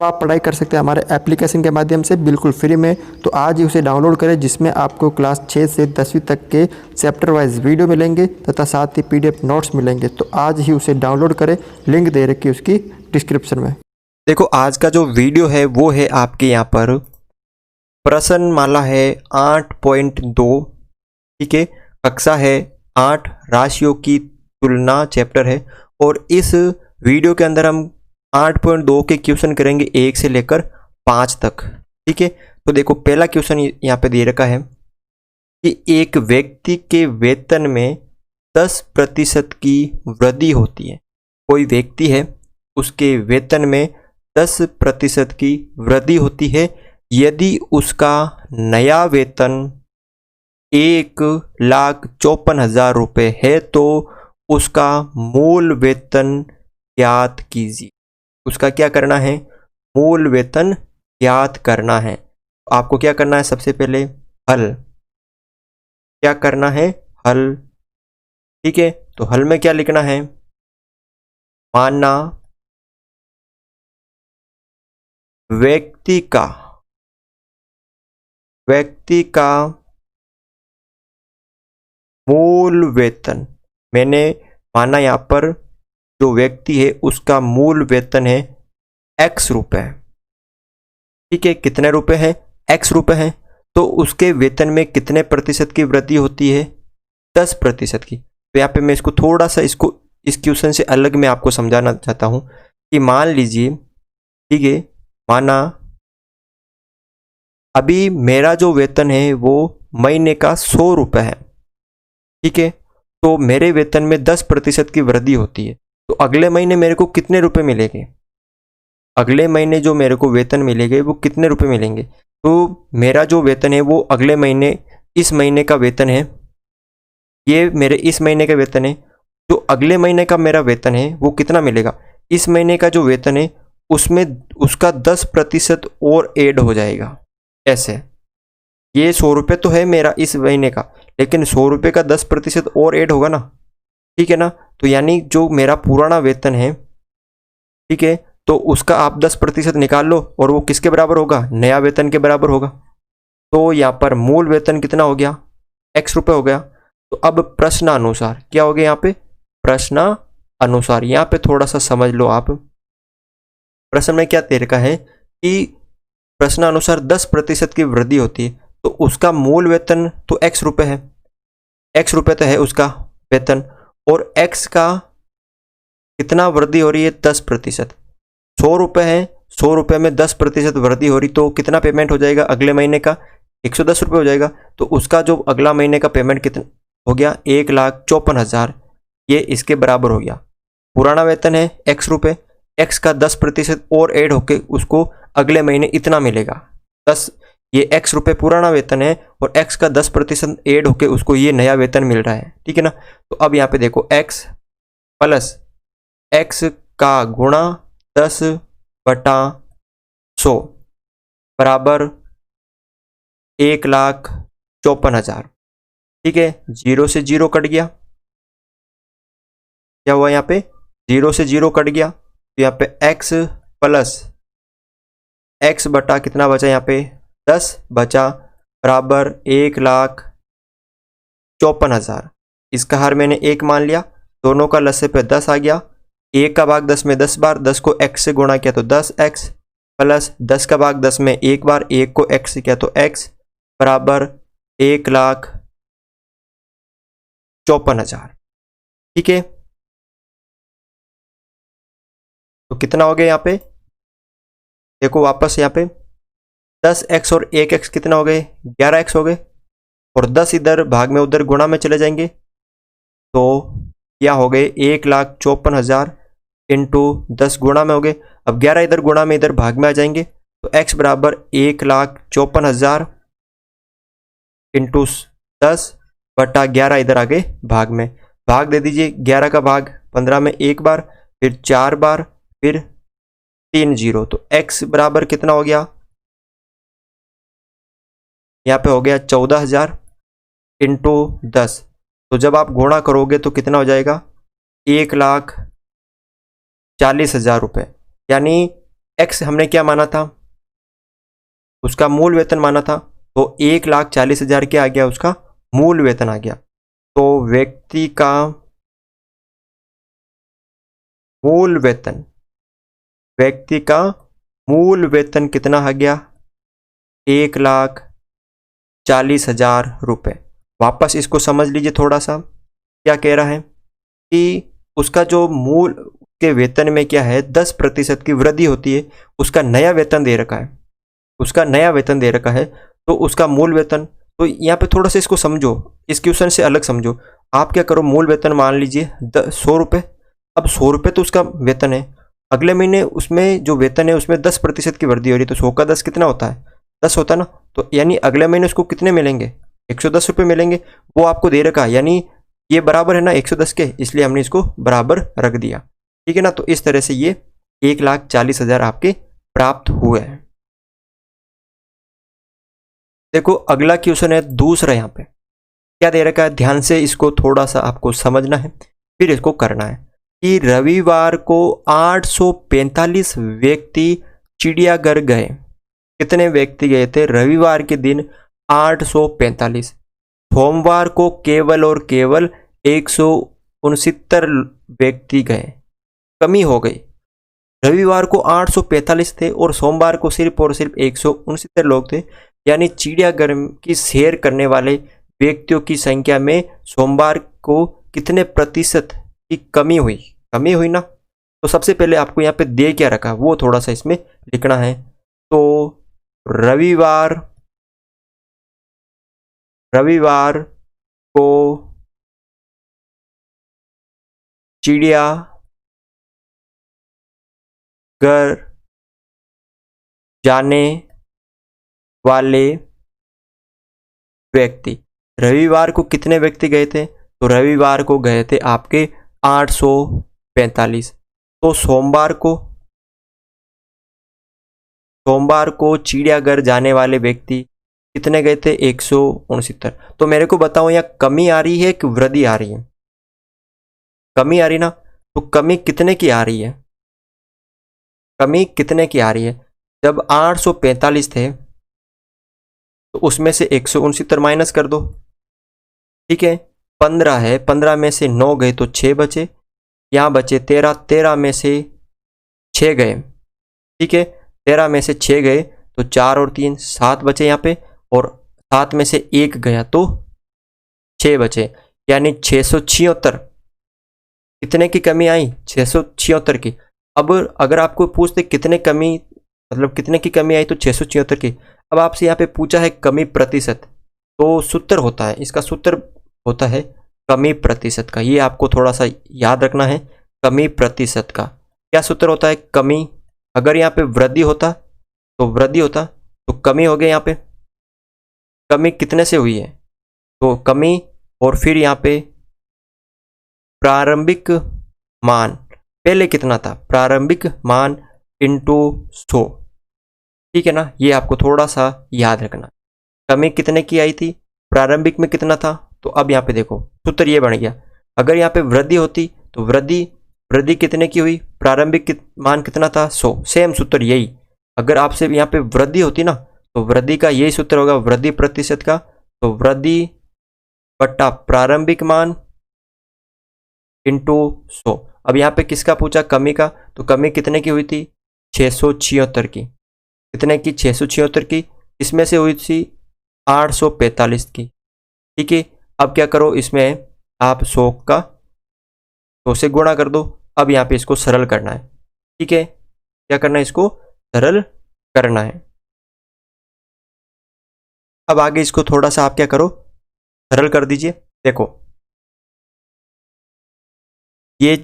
तो आप पढ़ाई कर सकते हैं हमारे एप्लीकेशन के माध्यम से बिल्कुल फ्री में। तो आज ही उसे डाउनलोड करें, जिसमें आपको क्लास 6 से 10वीं तक के चैप्टर वाइज वीडियो मिलेंगे तथा साथ ही PDF नोट्स मिलेंगे। तो आज ही उसे डाउनलोड करें, लिंक दे रखी है उसकी डिस्क्रिप्शन में। देखो आज का जो वीडियो है वो है आपके यहाँ पर प्रश्नमाला है 8.2, ठीक है। कक्षा है 8, राशियों की तुलना चैप्टर है। और इस वीडियो के अंदर हम 8.2 के क्वेश्चन करेंगे 1 से लेकर 5 तक, ठीक है। तो देखो पहला क्वेश्चन यहाँ पे दे रखा है कि एक व्यक्ति के वेतन में 10% की वृद्धि होती है। कोई व्यक्ति है, उसके वेतन में 10% की वृद्धि होती है। यदि उसका नया वेतन 1,54,000 रुपये है तो उसका मूल वेतन ज्ञात कीजिए। उसका क्या करना है? मूल वेतन ज्ञात करना है। आपको क्या करना है? सबसे पहले हल, क्या करना है? हल, ठीक है। तो हल में क्या लिखना है? माना व्यक्ति का मूल वेतन, मैंने माना यहाँ पर जो व्यक्ति है उसका मूल वेतन है X रुपए, ठीक है। कितने रुपए है? X रुपए है। तो उसके वेतन में कितने प्रतिशत की वृद्धि होती है? 10% की। तो यहाँ पे मैं इसको थोड़ा सा इस क्वेश्चन से अलग मैं आपको समझाना चाहता हूँ कि मान लीजिए, ठीक है, माना अभी मेरा जो वेतन है वो महीने का 100 रुपये है, ठीक है। तो मेरे वेतन में 10% की वृद्धि होती है। तो अगले महीने मेरे को कितने रुपए मिलेंगे? अगले महीने जो मेरे को वेतन मिलेंगे वो कितने रुपए मिलेंगे? तो मेरा जो वेतन है वो अगले महीने, इस महीने का वेतन है, ये मेरे इस महीने का वेतन है। जो अगले महीने का मेरा वेतन है वो कितना मिलेगा? इस महीने का जो वेतन है उसमें उसका 10% और ऐड हो जाएगा। ऐसे ये 100 रुपये तो है मेरा इस महीने का, लेकिन 100 रुपये का 10% और ऐड होगा ना, ठीक है ना। तो यानी जो मेरा पुराना वेतन है, ठीक है, तो उसका आप 10% निकाल लो और वो किसके बराबर होगा? नया वेतन के बराबर होगा। तो यहाँ पर मूल वेतन कितना हो गया? X रुपये हो गया। तो अब प्रश्न अनुसार क्या हो गया? यहाँ पे प्रश्न अनुसार, यहाँ पे थोड़ा सा समझ लो आप। प्रश्न में क्या दे रखा है कि प्रश्नानुसार 10% की वृद्धि होती है। तो उसका मूल वेतन तो X रुपये है, X रुपये तो है उसका वेतन, और X का कितना वृद्धि हो रही है? 10%। 100 रुपये है, 100 रुपये में 10% वृद्धि हो रही, तो कितना पेमेंट हो जाएगा अगले महीने का? 110 रुपये हो जाएगा। तो उसका जो अगला महीने का पेमेंट कितना हो गया? 1,54,000, ये इसके बराबर हो गया। पुराना वेतन है X रुपये, X का 10% और ऐड होके उसको अगले महीने इतना मिलेगा 10। ये X रुपये पुराना वेतन है और X का 10% ऐड होके उसको ये नया वेतन मिल रहा है, ठीक है ना। तो अब यहाँ पे देखो X प्लस X का गुणा 10/100 बराबर 1,54,000, ठीक है। 0 से 0 कट गया, क्या हुआ? यहाँ पे 0 से 0 कट गया। तो यहाँ पे X प्लस X बटा कितना बचा? यहाँ पे 10 बचा बराबर 1,54,000। इसका हर मैंने 1 मान लिया, दोनों का लस्से पे 10 आ गया। 1 का भाग 10 में 10 बार, 10 को X से गुणा किया तो 10X, प्लस 10 का भाग 10 में 1 बार, 1 को X से किया तो X बराबर 1,54,000, ठीक है। तो कितना हो गया यहाँ पे? देखो वापस यहाँ पे 10X और 1X कितना हो गए? 11X हो गए। और 10 इधर भाग में उधर गुणा में चले जाएंगे तो क्या हो गए? 1,54,000 इंटू 10 गुणा में हो गए। अब 11 इधर गुणा में इधर भाग में आ जाएंगे तो X बराबर 1,54,000 इंटू 10/11 इधर आगे भाग में। भाग दे दीजिए, 11 का भाग 15 में 1 बार, फिर 4 बार, फिर 3 0। तो X बराबर कितना हो गया? यहाँ पे हो गया 14,000 इंटू 10। तो जब आप गुणा करोगे तो कितना हो जाएगा? 1,40,000 रुपये। यानी एक्स हमने क्या माना था, उसका मूल वेतन माना था, तो 1,40,000 क्या आ गया, उसका मूल वेतन आ गया। तो व्यक्ति का मूल वेतन, व्यक्ति का मूल वेतन कितना आ गया, 1,40,000 रुपये। वापस इसको समझ लीजिए थोड़ा सा, क्या कह रहा है कि उसका जो मूल के वेतन में क्या है 10% की वृद्धि होती है, उसका नया वेतन दे रखा है, उसका नया वेतन दे रखा है, तो उसका मूल वेतन, तो यहाँ पे थोड़ा सा इसको समझो, इस क्वेश्चन से अलग समझो। आप क्या करो, मूल वेतन मान लीजिए 100 रुपये। अब 100 रुपये तो उसका वेतन है, अगले महीने उसमें जो वेतन है उसमें 10% की वृद्धि हो रही है, तो 100 का 10 कितना होता है, 10 होता है ना। तो यानी अगले महीने उसको कितने मिलेंगे, 110 रुपये मिलेंगे, वो आपको दे रखा है। यानी ये बराबर है ना 110 के, इसलिए हमने इसको बराबर रख दिया, ठीक है ना। तो इस तरह से ये 1,40,000 आपके प्राप्त हुए हैं। देखो अगला क्वेश्चन है दूसरा, यहाँ पे क्या दे रखा है, ध्यान से इसको थोड़ा सा आपको समझना है, फिर इसको करना है कि रविवार को 845 व्यक्ति चिड़ियाघर गए। कितने व्यक्ति गए थे रविवार के दिन, 845। सोमवार को केवल और केवल 169 व्यक्ति गए, कमी हो गई। रविवार को 845 थे और सोमवार को सिर्फ और सिर्फ 169 लोग थे, यानी चिड़ियाघर की सैर करने वाले व्यक्तियों की संख्या में सोमवार को कितने प्रतिशत की कमी हुई, कमी हुई ना। तो सबसे पहले आपको यहाँ पे दे क्या रखा वो थोड़ा सा इसमें लिखना है। तो रविवार को चिड़ियाघर जाने वाले व्यक्ति, रविवार को कितने व्यक्ति गए थे, तो रविवार को गए थे आपके 845। तो सोमवार को चिड़ियाघर जाने वाले व्यक्ति कितने गए थे, 169। तो मेरे को बताओ यहाँ कमी आ रही है कि वृद्धि आ रही है, कमी आ रही ना। तो कमी कितने की आ रही है, कमी कितने की आ रही है, जब 845 थे तो उसमें से 169 माइनस कर दो, ठीक है। 15 है, 15 में से 9 गए तो 6 बचे, यहाँ बचे 13, 13 में से 6 गए, ठीक है। 13 में से 6 गए तो 4 और 3 7 बचे यहाँ पे, और 7 में से 1 गया तो 6 बचे, यानी 676। कितने की कमी आई, 676 की। अब अगर आपको पूछते कितने कमी, मतलब कितने की कमी आई, तो 676 की। अब आपसे यहाँ पे पूछा है कमी प्रतिशत, तो सूत्र होता है, इसका सूत्र होता है कमी प्रतिशत का, ये आपको थोड़ा सा याद रखना है। कमी प्रतिशत का क्या सूत्र होता है, कमी, अगर यहाँ पे वृद्धि होता तो कमी हो गया, यहाँ पे कमी कितने से हुई है, तो कमी, और फिर यहाँ पे प्रारंभिक मान, पहले कितना था, प्रारंभिक मान इंटू 100, ठीक है ना। ये आपको थोड़ा सा याद रखना, कमी कितने की आई थी, प्रारंभिक में कितना था। तो अब यहाँ पे देखो सूत्र ये बन गया, अगर यहाँ पे वृद्धि होती तो वृद्धि कितने की हुई, प्रारंभिक मान कितना था, 100। सेम सूत्र यही, अगर आपसे यहाँ पे वृद्धि होती ना, तो वृद्धि का यही सूत्र होगा, वृद्धि प्रतिशत का। तो वृद्धि बट्टा प्रारंभिक मान इंटू 100। अब यहाँ पे किसका पूछा, कमी का, तो कमी कितने की हुई थी, 676 की। कितने की, 676 की। इसमें से हुई थी 845 की, ठीक है। अब क्या करो, इसमें आप 100 से गुणा कर दो। अब यहाँ पे इसको सरल करना है, ठीक है। क्या करना है, इसको सरल करना है। अब आगे इसको थोड़ा सा आप क्या करो, सरल कर दीजिए। देखो ये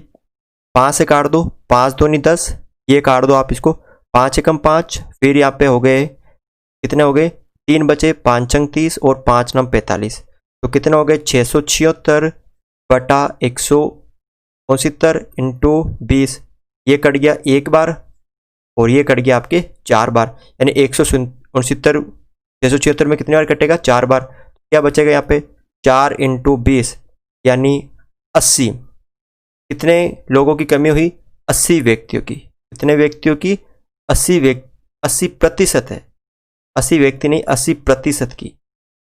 5 से काट दो, 5 दूनी 10, ये काट दो आप इसको, 5 एकम 5, फिर यहाँ पे हो गए कितने हो गए, 3 बचे, 5 अंक 30 और 5 नम 45। तो कितने हो गए, 676 बटा 169 इंटू 20। ये कट गया एक बार और ये कट गया आपके 4 बार, यानी 169 676 में कितने बार कटेगा, 4 बार। क्या बचेगा यहाँ पे, 4 इंटू 20 यानी 80। कितने लोगों की कमी हुई, 80 व्यक्तियों की। कितने व्यक्तियों की, 80% है, 80 व्यक्ति नहीं 80% की,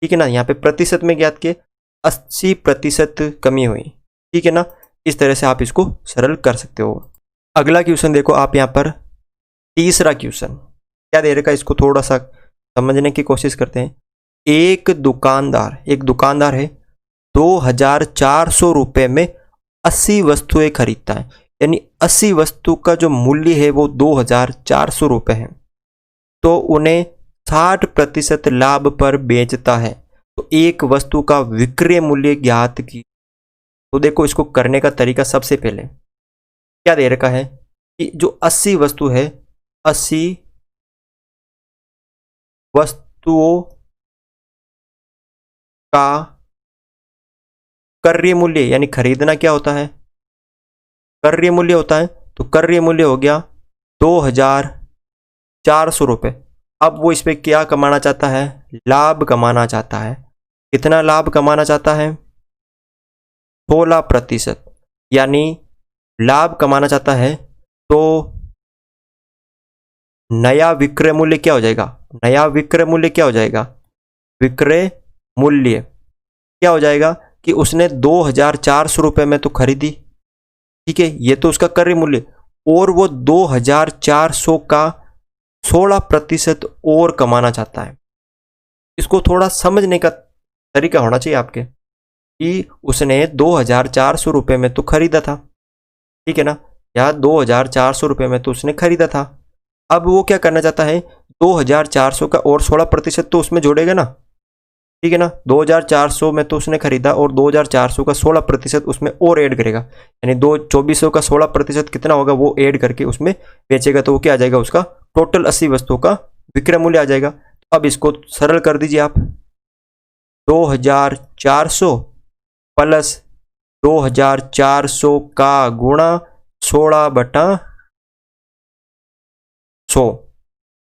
ठीक है ना। यहाँ पे प्रतिशत में ज्ञात किए, 80% कमी हुई, ठीक है ना। इस तरह से आप इसको सरल कर सकते हो। अगला क्वेश्चन देखो आप यहाँ पर, तीसरा क्वेश्चन क्या दे रखा है, इसको थोड़ा सा समझने की कोशिश करते हैं। एक दुकानदार है 2400 रुपये में 80 वस्तुएं खरीदता है, यानी 80 वस्तु का जो मूल्य है वो 2400 रुपये है, तो उन्हें 60% लाभ पर बेचता है, तो एक वस्तु का विक्रय मूल्य ज्ञात की। तो देखो इसको करने का तरीका, सबसे पहले क्या दे रखा है कि जो 80 वस्तु है, 80 वस्तुओं का क्रय मूल्य, यानी खरीदना क्या होता है, क्रय मूल्य होता है, तो क्रय मूल्य हो गया 2400 रुपये। अब वो इस पे क्या कमाना चाहता है, लाभ कमाना चाहता है। कितना लाभ कमाना चाहता है, 16%, यानी लाभ कमाना चाहता है। तो नया विक्रय मूल्य क्या हो जाएगा, नया विक्रय मूल्य क्या हो जाएगा, विक्रय मूल्य क्या हो जाएगा कि उसने 2400 रुपये में तो खरीदी, ठीक है, ये तो उसका क्रय मूल्य, और वो 2400 का 16% और कमाना चाहता है। इसको थोड़ा समझने का तरीका होना चाहिए आपके, कि उसने 2400 रुपये में तो खरीदा था, ठीक है ना, या 2400 रुपये में तो उसने खरीदा था। अब वो क्या करना चाहता है, 2400 का और 16% तो उसमें जोड़ेगा ना, ठीक है ना। 2400 में तो उसने खरीदा और 2400 का 16% उसमें और ऐड करेगा, यानी 2400 का 16% कितना होगा वो ऐड करके उसमें बेचेगा, तो वो क्या आ जाएगा, उसका टोटल 80 वस्तुओं का विक्रय मूल्य आ जाएगा। अब इसको सरल कर दीजिए आप, 2400 प्लस 2400 का गुणा 16/100,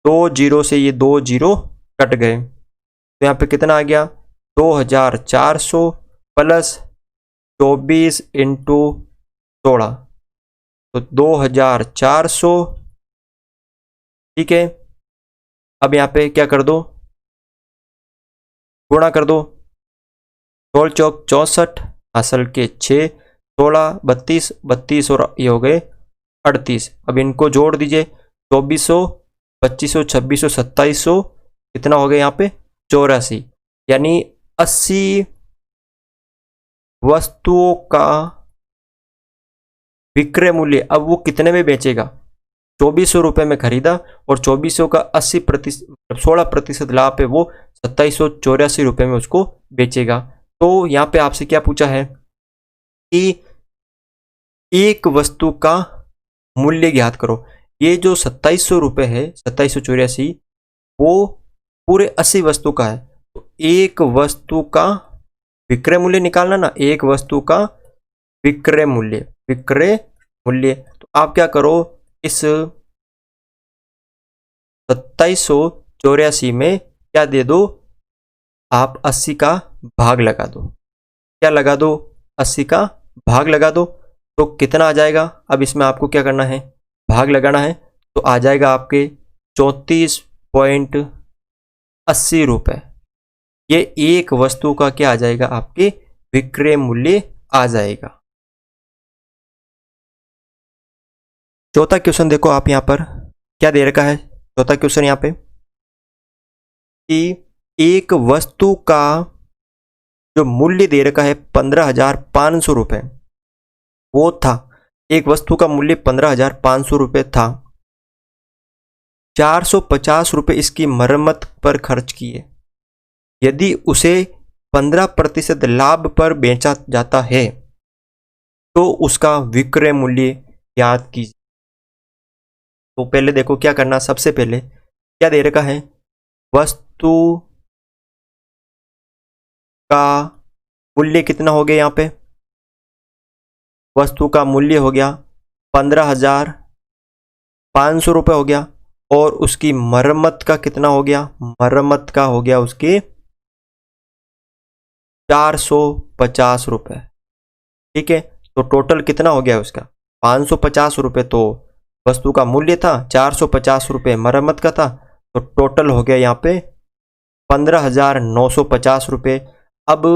2 जीरो से ये 2 जीरो कट गए, तो यहाँ पे कितना आ गया, 2400 प्लस 24 इंटू 16, तो 2400, ठीक है। अब यहाँ पे क्या कर दो, गुणा कर दो, 16 चौक 64, असल के 6, 16 32, 32 और ये हो गए 38। अब इनको जोड़ दीजिए, 2400 2500 2600 2700, कितना हो गया यहाँ पे 84, यानी 80 वस्तुओं का विक्रय मूल्य। अब वो कितने में बेचेगा, 2400 रुपये में खरीदा और 2400 का 16% लाभ पे वो 2784 रुपये में उसको बेचेगा। तो यहाँ पे आपसे क्या पूछा है कि एक वस्तु का मूल्य ज्ञात करो। ये जो 2700 रुपये है, 2784, वो पूरे 80 वस्तु का है, तो एक वस्तु का विक्रय मूल्य निकालना ना, एक वस्तु का विक्रय मूल्य, तो आप क्या करो, इस 2784 में क्या दे दो, आप 80 का भाग लगा दो, क्या लगा दो, 80 का भाग लगा दो, तो कितना आ जाएगा। अब इसमें आपको क्या करना है, भाग लगाना है, तो आ जाएगा आपके 34.80 रुपये। ये एक वस्तु का क्या आ जाएगा, आपके विक्रय मूल्य आ जाएगा। चौथा क्वेश्चन देखो आप यहाँ पर क्या दे रखा है, चौथा क्वेश्चन यहाँ पे कि एक वस्तु का जो मूल्य दे रखा है 15,500 रुपये, वो था, एक वस्तु का मूल्य 15,500 रुपये था, 450 रुपये इसकी मरम्मत पर खर्च किए। यदि उसे 15% लाभ पर बेचा जाता है तो उसका विक्रय मूल्य ज्ञात कीजिए। तो पहले देखो क्या करना, सबसे पहले क्या दे रखा है, वस्तु का मूल्य कितना हो गया, यहाँ पे वस्तु का मूल्य हो गया 15,500 रुपये हो गया, और उसकी मरम्मत का कितना हो गया, मरम्मत का हो गया उसके 450 रुपये, ठीक है। तो टोटल कितना हो गया उसका 550 रुपये, तो वस्तु का मूल्य था 450 रुपये, मरम्मत का था, तो टोटल हो गया यहाँ पे 15,950 रुपये। अब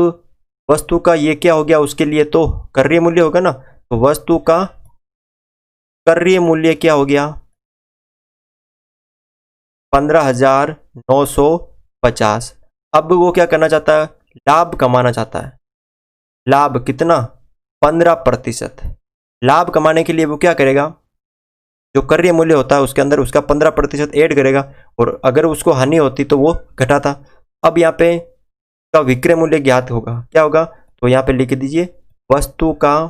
वस्तु का ये क्या हो गया, उसके लिए तो क्रय मूल्य होगा ना, तो वस्तु का क्रय मूल्य क्या हो गया 15,950। अब वो क्या करना चाहता है, लाभ कमाना चाहता है। लाभ कितना, 15%। लाभ कमाने के लिए वो क्या करेगा, जो क्रय मूल्य होता है उसके अंदर उसका 15% ऐड करेगा, और अगर उसको हानि होती तो वो घटाता। अब यहाँ पे का विक्रय मूल्य ज्ञात होगा, क्या होगा, तो यहाँ पे लिख दीजिए वस्तु का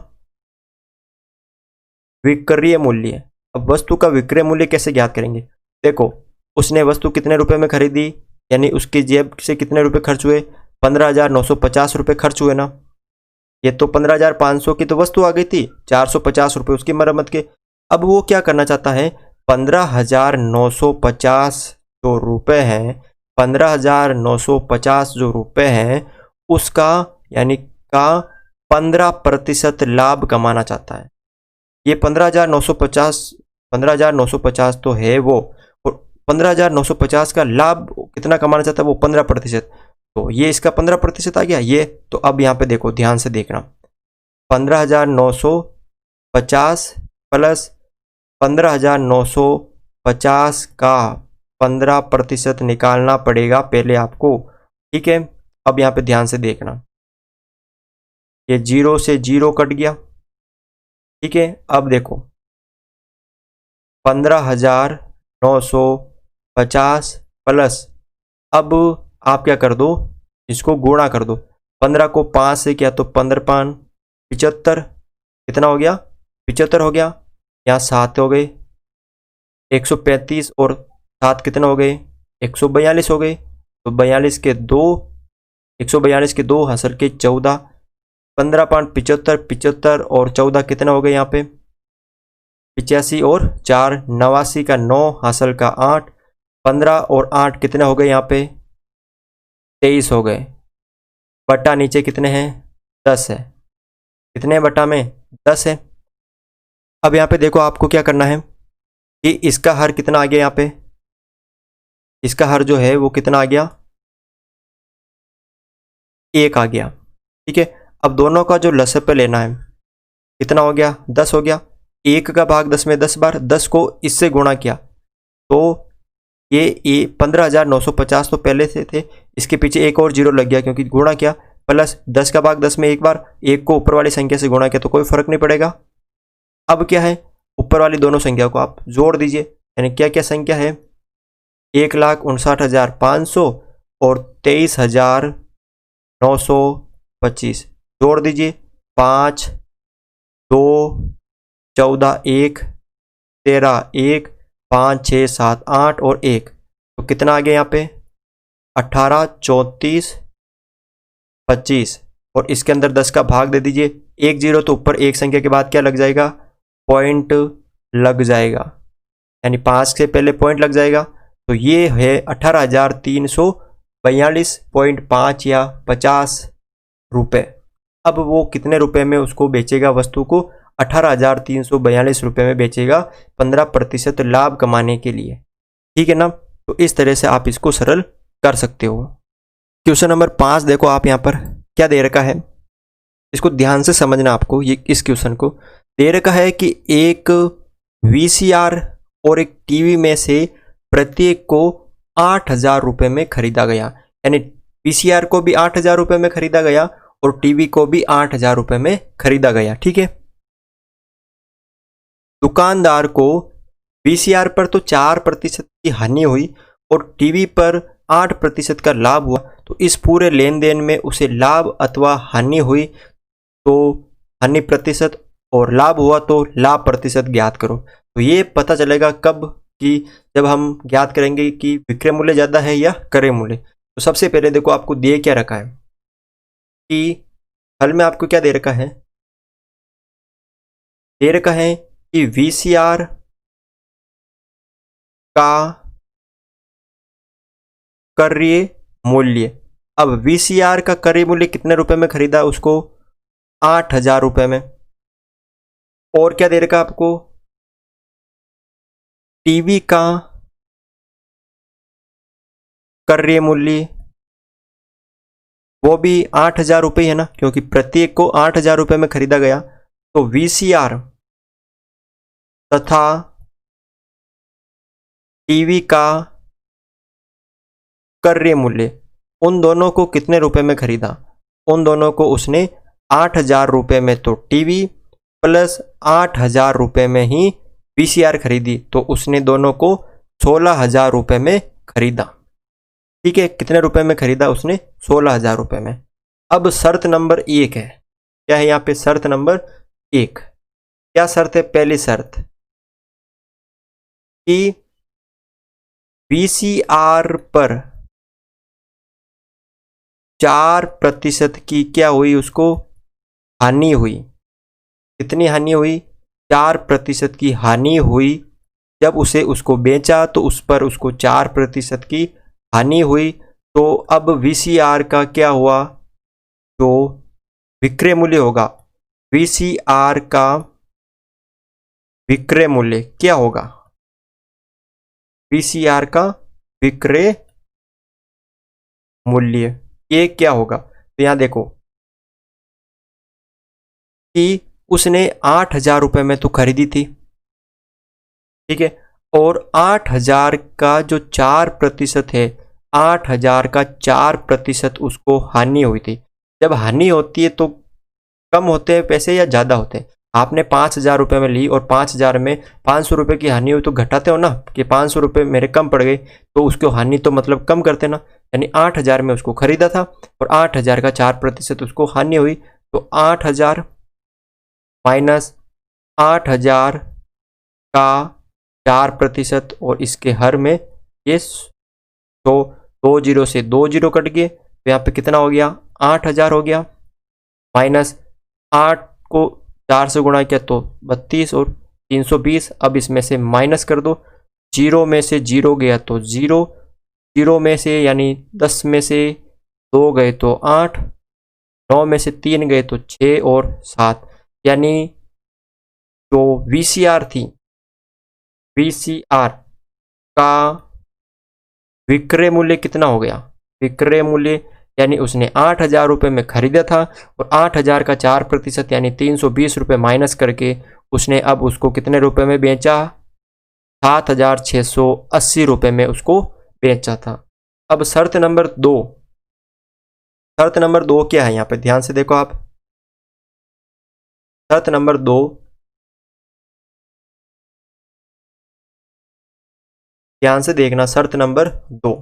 विक्रय मूल्य। अब वस्तु का विक्रय मूल्य कैसे ज्ञात करेंगे, देखो उसने वस्तु कितने रुपए में खरीदी, यानी उसकी जेब से कितने रुपए खर्च हुए, 15,950 रुपये खर्च हुए ना। ये तो 15,500 की तो वस्तु आ गई थी, 450 रुपये उसकी मरम्मत के। अब वो क्या करना चाहता है, 15,950 जो रुपये हैं, 15,950 जो रुपये हैं उसका यानी का 15% लाभ कमाना चाहता है। ये 15,950 तो है वो, और 15,950 का लाभ कितना कमाना चाहता है वो 15%, तो ये इसका 15% आ गया ये। तो अब यहाँ पे देखो ध्यान से देखना, 15,950 प्लस 15,950 का 15% निकालना पड़ेगा पहले आपको, ठीक है। अब यहाँ पे ध्यान से देखना, ये 0 से 0 कट गया, ठीक है। अब देखो 15,950 प्लस, अब आप क्या कर दो, इसको गुणा कर दो, 15 को 5 से किया तो 15×5 75, कितना हो गया 75 हो गया, यहाँ 7 हो गए 135, और 7 कितना हो गए 142 हो गए, तो 42 के 2 142 के 2 हासिल के 14, 15×5 75, 75 और 14 कितना हो गए यहाँ पे 85 और 4 89 का 9 हासिल का 8, 15 और 8 कितने हो गए यहाँ पे 23 हो गए। बटा नीचे कितने हैं 10 है, कितने बटा में 10 है। अब यहाँ पे देखो आपको क्या करना है कि इसका हर कितना आ गया, यहाँ पे इसका हर जो है वो कितना आ गया 1 आ गया, ठीक है। अब दोनों का जो लसप लेना है कितना हो गया 10 हो गया, 1 का भाग 10 में 10 बार, 10 को इससे गुणा किया तो ये 15,950 तो पहले से थे, इसके पीछे एक और 0 लग गया क्योंकि गुणा किया, प्लस 10 का भाग 10 में एक बार, 1 को ऊपर वाली संख्या से गुणा किया तो कोई फर्क नहीं पड़ेगा। अब क्या है, ऊपर वाली दोनों संख्या को आप जोड़ दीजिए, यानी क्या क्या संख्या है 1,59,500 और 23,925, जोड़ दीजिए 5 2 14 1 13 1 5 6 7 8 और 1, तो कितना आ गया यहाँ पे 18 34 25, और इसके अंदर 10 का भाग दे दीजिए, 1 0 तो ऊपर एक संख्या के बाद क्या लग जाएगा पॉइंट लग जाएगा, यानी 5 से पहले पॉइंट लग जाएगा, तो ये है 18,342.5 या 50 रुपये। अब वो कितने रुपए में उसको बेचेगा, वस्तु को 18,342 रुपये में बेचेगा 15% लाभ कमाने के लिए, ठीक है ना। तो इस तरह से आप इसको सरल कर सकते हो। क्वेश्चन नंबर 5 देखो आप यहाँ पर क्या दे रखा है, इसको ध्यान से समझना आपको। ये इस क्वेश्चन को दे रखा है कि एक VCR और एक टीवी में से प्रत्येक को 8,000 रुपये में खरीदा गया, यानी VCR को भी 8,000 रुपये में खरीदा गया और टीवी को भी 8,000 रुपये में खरीदा गया, ठीक है। दुकानदार को VCR पर तो 4% की हानि हुई और टीवी पर 8% का लाभ हुआ, तो इस पूरे लेन देन में उसे लाभ अथवा हानि हुई तो हानि प्रतिशत और लाभ हुआ तो लाभ प्रतिशत ज्ञात करो। तो ये पता चलेगा कब, कि जब हम ज्ञात करेंगे कि विक्रय मूल्य ज़्यादा है या क्रय मूल्य। तो सबसे पहले देखो आपको दे क्या रखा है कि हल में आपको क्या दे रखा है, दे रखा है कि VCR का क्रय मूल्य। अब VCR का क्रय मूल्य कितने रुपए में खरीदा उसको 8,000 रुपये में, और क्या दे रखा आपको टीवी का क्रय मूल्य वो भी 8,000 रुपये है ना, क्योंकि प्रत्येक को 8,000 रुपये में खरीदा गया। तो वीसीआर तथा टीवी का क्रय मूल्य, उन दोनों को कितने रुपए में खरीदा? उन दोनों को उसने 8,000 रुपये में तो टीवी प्लस 8,000 रुपये में ही वीसीआर खरीदी, तो उसने दोनों को 16,000 रुपये में खरीदा। ठीक है, कितने रुपए में खरीदा उसने? 16,000 रुपये में। अब शर्त नंबर 1 है, क्या है यहाँ पे? शर्त नंबर 1, क्या शर्त है? पहली शर्त कि वीसीआर पर 4% की क्या हुई? उसको हानि हुई। कितनी हानि हुई? 4% की हानि हुई। जब उसे उसको बेचा तो उस पर उसको 4% की हानि हुई। तो अब वीसीआर का क्या हुआ? जो विक्रय मूल्य होगा, वीसीआर का विक्रय मूल्य क्या होगा? वीसीआर का विक्रय मूल्य ये क्या होगा? तो यहां देखो कि उसने 8,000 रुपये में तो खरीदी थी, ठीक है, और 8,000 का जो 4% है, 8,000 का 4% उसको हानि हुई थी। जब हानि होती है तो कम होते हैं पैसे या ज़्यादा होते हैं? आपने 5,000 रुपये में ली और 5,000 में 500 रुपये की हानि हुई तो घटाते हो ना, कि 500 रुपये मेरे कम पड़ गए, तो उसको हानि तो मतलब कम करते ना। यानी 8,000 में उसको खरीदा था और 8,000 का 4% उसको हानि हुई, तो 8,000 माइनस 8,000 का 4% और इसके हर में ये, तो 2 जीरो से 2 जीरो कट गए, तो यहाँ पे कितना हो गया? 8,000 हो गया। माइनस 8 को 4 से गुणा किया तो 32 और 320। अब इसमें से माइनस कर दो, जीरो में से जीरो गया तो जीरो, जीरो में से यानी 10 में से 2 गए तो 8, 9 में से 3 गए तो 6 और 7, यानी जो वीसीआर थी, वीसीआर का विक्रय मूल्य कितना हो गया? विक्रय मूल्य यानी उसने 8,000 रुपये में खरीदा था और 8,000 का 4% यानी 320 रुपये माइनस करके उसने अब उसको कितने रुपए में बेचा? 7,680 रुपये में उसको बेचा था। अब शर्त नंबर 2, शर्त नंबर 2 क्या है? यहाँ पे ध्यान से देखो आप, शर्त नंबर 2, ध्यान से देखना, शर्त नंबर 2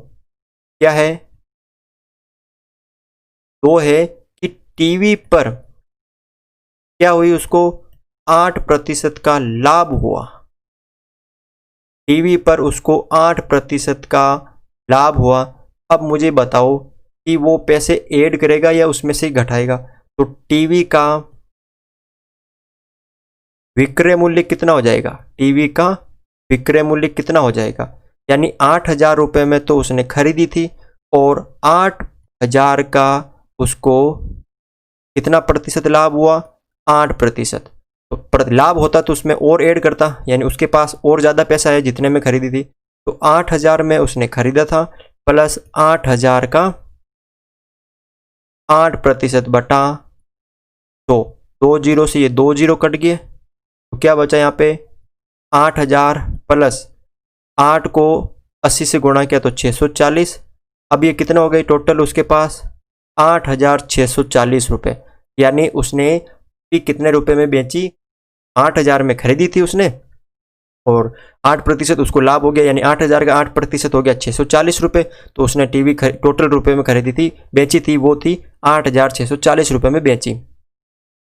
क्या है? 2 है कि टीवी पर क्या हुई? उसको 8% का लाभ हुआ। टीवी पर उसको 8% का लाभ हुआ। अब मुझे बताओ कि वो पैसे ऐड करेगा या उसमें से घटाएगा? तो टीवी का विक्रय मूल्य कितना हो जाएगा? टीवी का विक्रय मूल्य कितना हो जाएगा? यानी 8,000 रुपये में तो उसने खरीदी थी और 8,000 का उसको कितना प्रतिशत लाभ हुआ? 8%। तो लाभ होता तो उसमें और ऐड करता, यानी उसके पास और ज़्यादा पैसा है जितने में खरीदी थी। तो 8,000 में उसने खरीदा था प्लस 8,000 का 8% बटा, तो 2 जीरो से ये 2 जीरो कट गए, तो क्या बचा यहाँ पे? 8,000 प्लस 8 को 80 से गुणा किया तो 640। अब ये कितना हो गई टोटल उसके पास? 8,640 रुपये। यानी उसने कि कितने रुपए में बेची? 8,000 में खरीदी थी उसने और 8% उसको लाभ हो गया, यानी 8,000 का 8% हो गया 640 रुपये। तो उसने टीवी टोटल रुपए में खरीदी थी, बेची थी, वो थी 8,640 रुपये में बेची।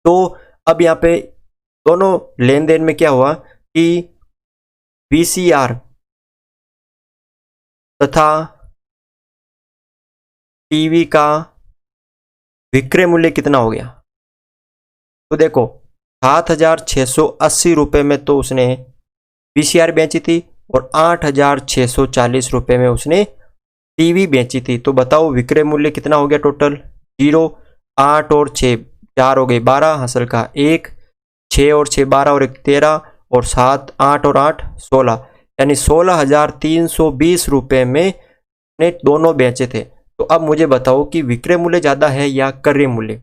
तो अब यहाँ पे दोनों लेन देन में क्या हुआ कि वीसीआर तथा टीवी का विक्रय मूल्य कितना हो गया? तो देखो 7,680 रुपये में तो उसने वीसीआर बेची थी और 8,640 रुपये में उसने टीवी बेची थी। तो बताओ विक्रय मूल्य कितना हो गया टोटल? 0, 8 और 6, 4 हो गए 12, हासिल का 1, 6 और 6 12 और 1 13 और 7, 8 और 8 16, यानी 16,320 रुपये में ने दोनों बेचे थे। तो अब मुझे बताओ कि विक्रय मूल्य ज़्यादा है या क्रय मूल्य।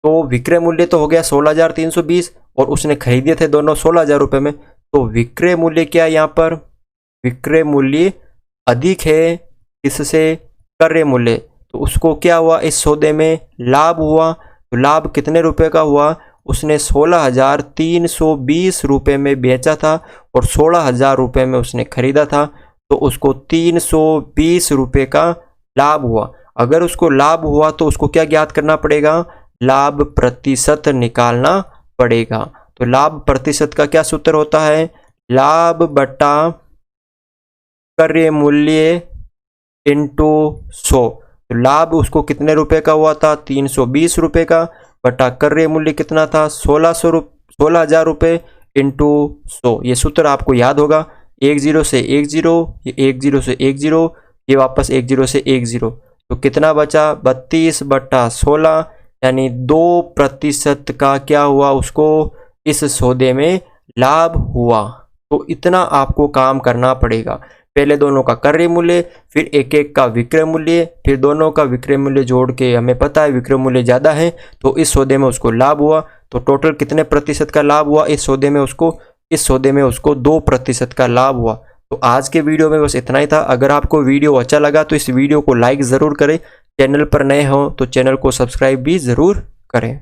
तो विक्रय मूल्य तो हो गया 16,320 और उसने खरीदे थे दोनों 16,000 रुपये में। तो विक्रय मूल्य क्या है यहाँ पर, विक्रय मूल्य अधिक है इससे क्रय मूल्य। तो उसको क्या हुआ, इस सौदे में लाभ हुआ। तो लाभ कितने रुपए का हुआ, उसने 16,320 रुपये में बेचा था और 16,000 रुपये में उसने खरीदा था। तो उसको 320 रुपये का लाभ हुआ। अगर उसको लाभ हुआ तो उसको क्या ज्ञात करना पड़ेगा, लाभ प्रतिशत निकालना पड़ेगा। तो लाभ प्रतिशत का क्या सूत्र होता है, लाभ बटा क्रय मूल्य इंटू 100। तो लाभ उसको कितने रुपए का हुआ था, 320 रुपये का, बटा क्रय मूल्य कितना था, 16,000 रुपये इंटू 100। ये सूत्र आपको याद होगा, 10 से 10, ये 10 से 10, ये वापस 10 से 10। तो कितना बचा, 32/16, यानी 2% का क्या हुआ, उसको इस सौदे में लाभ हुआ। तो इतना आपको काम करना पड़ेगा, पहले दोनों का क्रय मूल्य, फिर एक एक का विक्रय मूल्य, फिर दोनों का विक्रय मूल्य जोड़ के हमें पता है विक्रय मूल्य ज़्यादा है तो इस सौदे में उसको लाभ हुआ। तो टोटल कितने प्रतिशत का लाभ हुआ इस सौदे में उसको, इस सौदे में उसको 2% का लाभ हुआ। तो आज के वीडियो में बस इतना ही था। अगर आपको वीडियो अच्छा लगा तो इस वीडियो को लाइक ज़रूर करें, चैनल पर नए हो तो चैनल को सब्सक्राइब भी ज़रूर करें।